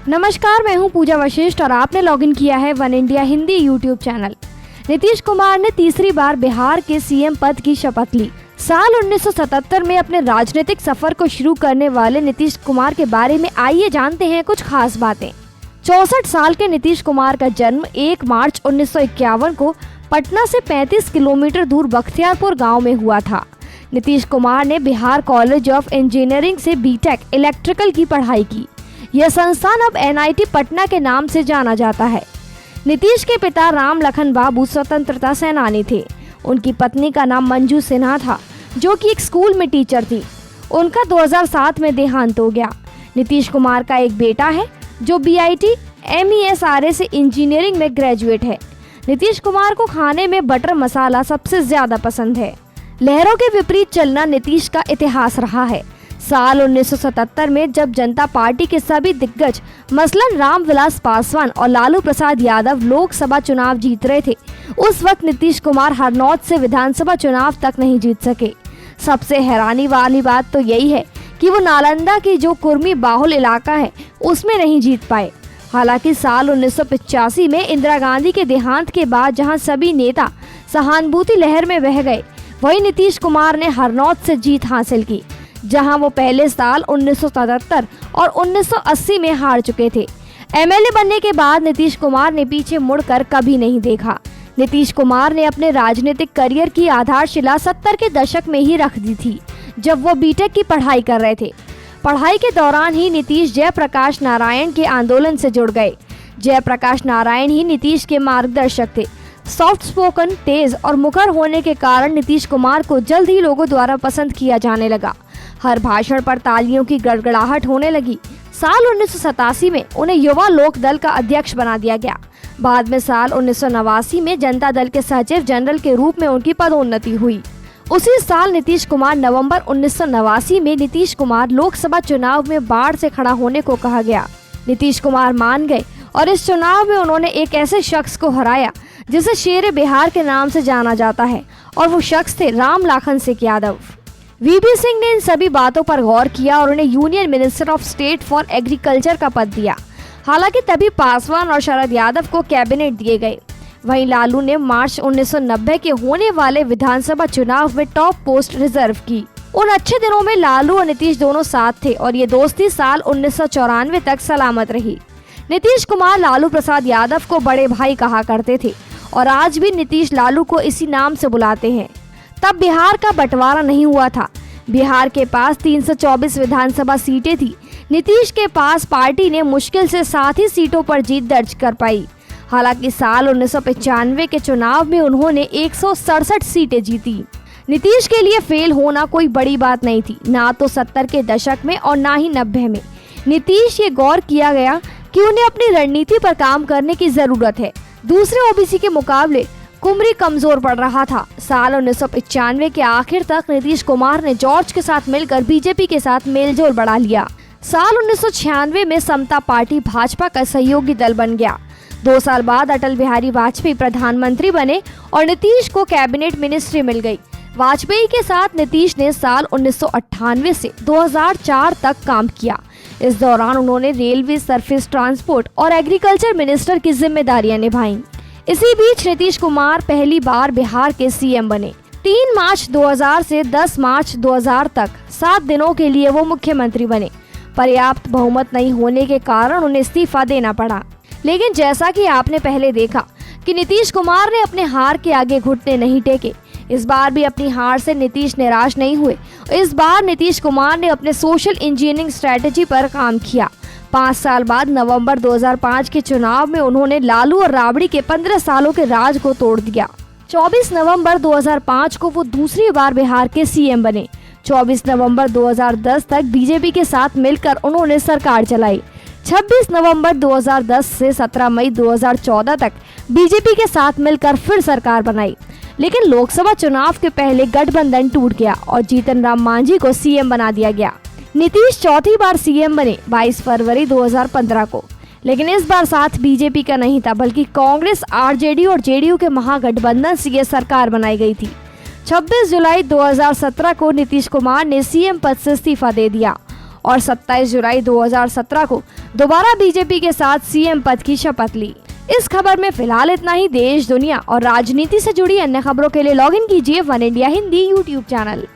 नमस्कार, मैं हूं पूजा वशिष्ठ और आपने लॉगिन किया है one India Hindi YouTube channel. Nitish Kumar ने तीसरी बार बिहार के सीएम पद की शपथ ली। साल 1977 में अपने राजनीतिक सफर को शुरू करने वाले नीतीश कुमार के बारे में आइए जानते हैं कुछ खास बातें। 64 साल के नीतीश कुमार का जन्म 1 मार्च 1951 को पटना से 35 किलोमीटर दूर बख्तियारपुर गांव में हुआ था। नीतीश कुमार ने बिहार कॉलेज ऑफ इंजीनियरिंग से बीटेक इलेक्ट्रिकल की पढ़ाई की। यह संस्थान अब NIT पटना के नाम से जाना जाता है। नीतीश के पिता राम लखन बाबू स्वतंत्रता सेनानी थे। उनकी पत्नी का नाम मंजू सिन्हा था, जो कि एक स्कूल में टीचर थी। उनका 2007 में देहांत हो गया। नीतीश कुमार का एक बेटा है जो BIT MESRA से इंजीनियरिंग में ग्रेजुएट है। नीतीश कुमार को खाने में बटर मसाला सबसे ज्यादा पसंद है। लहरों के विपरीत चलना नीतीश का इतिहास रहा है। साल 1977 में जब जनता पार्टी के सभी दिग्गज मसलन रामविलास पासवान और लालू प्रसाद यादव लोकसभा चुनाव जीत रहे थे, उस वक्त नीतीश कुमार हरनौत से विधानसभा चुनाव तक नहीं जीत सके। सबसे हैरानी वाली बात तो यही है कि वो नालंदा की जो कुर्मी बाहुल इलाका है उसमें नहीं जीत पाए। हालांकि साल 1985 में इंदिरा गांधी के देहांत के बाद जहां सभी नेता सहानुभूति लहर में बह गए, वहीं नीतीश कुमार ने हरनौत से जीत हासिल की, जहां वो पहले साल 1977 और 1980 में हार चुके थे। MLA बनने के बाद नीतीश कुमार ने पीछे मुड़कर कभी नहीं देखा। नीतीश कुमार ने अपने राजनीतिक करियर की आधारशिला 70 के दशक में ही रख दी थी, जब वो बीटेक की पढ़ाई कर रहे थे। पढ़ाई के दौरान ही नीतीश जयप्रकाश नारायण के आंदोलन से जुड़ गए। जयप्रकाश नारायण ही नीतीश के मार्गदर्शक थे। सॉफ्ट स्पोकन, तेज और मुखर होने के कारण नीतीश कुमार को जल्द ही लोगों द्वारा पसंद किया जाने लगा। हर भाषण पर तालियों की गड़गड़ाहट होने लगी। साल 1987 में उन्हें युवा लोक दल का अध्यक्ष बना दिया गया। बाद में साल 1989 में जनता दल के सचिव जनरल के रूप में उनकी पदोन्नति हुई। उसी साल नीतीश कुमार नवंबर 1989 में नीतीश कुमार लोकसभा चुनाव में बाढ़ से खड़ा होने को कहा गया। नीतीश कुमार मान गए और इस चुनाव में उन्होंने एक ऐसे शख्स को हराया जिसे शेर बिहार के नाम से जाना जाता है, और वो शख्स थे राम लखन सिंह यादव। VP सिंह ने इन सभी बातों पर गौर किया और उन्हें union minister of state for agriculture का पद दिया। हालांकि तभी पासवान और शरद यादव को कैबिनेट दिए गए। वहीं लालू ने मार्च 1990 के होने वाले विधानसभा चुनाव में टॉप पोस्ट रिजर्व की। उन अच्छे दिनों में लालू और नीतीश दोनों साथ थे और ये दोस्ती साल 1994 तक सलामत रही। नीतीश कुमार लालू प्रसाद यादव को बड़े भाई कहा करते थे और आज भी नीतीश लालू को इसी नाम से बुलाते हैं। तब बिहार का बंटवारा नहीं हुआ था। बिहार के पास 324 विधानसभा सीटें थी। नीतीश के पास पार्टी ने मुश्किल से 7 ही सीटों पर जीत दर्ज कर पाई। हालांकि साल 1995 के चुनाव में उन्होंने 167 सीटें जीती। नीतीश के लिए फेल होना कोई बड़ी बात नहीं थी, ना तो 70 के दशक में और ना ही 90 में। नीतीश ये गौर किया गया कि उन्हें अपनी रणनीति पर काम करने की जरूरत है। दूसरे OBC के मुकाबले कुमरी कमजोर पड़ रहा था। साल 1995 के आखिर तक नीतीश कुमार ने जॉर्ज के साथ मिलकर BJP के साथ मेलजोल बढ़ा लिया। साल 1996 में समता पार्टी भाजपा का सहयोगी दल बन गया। 2 साल बाद अटल बिहारी वाजपेयी प्रधानमंत्री बने और नीतीश को कैबिनेट मिनिस्ट्री मिल गई। वाजपेयी के साथ नीतीश ने साल 1998 से 2004 तक काम किया। इस दौरान उन्होंने रेलवे, सरफेस ट्रांसपोर्ट और एग्रीकल्चर मिनिस्टर की जिम्मेदारियां निभाई। इसी बीच नीतीश कुमार पहली बार बिहार के CM बने। 3 मार्च 2000 से 10 मार्च 2000 तक 7 दिनों के लिए वो मुख्यमंत्री बने। पर्याप्त बहुमत नहीं होने के कारण उन्हें इस्तीफा देना पड़ा। लेकिन जैसा कि आपने पहले देखा कि नीतीश कुमार ने अपने हार के आगे घुटने नहीं टेके। इस बार भी अपनी हार से नीतीश निराश नहीं हुए। इस बार नीतीश कुमार ने अपने सोशल इंजीनियरिंग स्ट्रेटेजी पर काम किया। 5 साल बाद नवंबर 2005 के चुनाव में उन्होंने लालू और राबड़ी के 15 सालों के राज को तोड़ दिया। 24 नवंबर 2005 को वो दूसरी बार बिहार के CM बने। 24 नवंबर 2010 तक BJP के साथ मिलकर उन्होंने सरकार चलाई। 26 नवंबर 2010 से 17 मई 2014 तक BJP के साथ मिलकर फिर सरकार बनाई। लेकिन लोकसभा चुनाव के पहले गठबंधन टूट गया और जीतन राम मांझी को CM बना दिया गया। नीतीश चौथी बार CM बने 22 फरवरी 2015 को। लेकिन इस बार साथ बीजेपी का नहीं था, बल्कि कांग्रेस, आरजेडी और जेडीयू के महागठबंधन से ये सरकार बनाई गई थी। 26 जुलाई 2017 को नीतीश कुमार ने सीएम पद से इस्तीफा दे दिया और 27 जुलाई 2017 को दोबारा बीजेपी के साथ सीएम पद की शपथ ली। इस खबर में फिलहाल इतना ही। देश, दुनिया और राजनीति से जुड़ी अन्य खबरों के लिए लॉगिन कीजिए one India Hindi YouTube channel.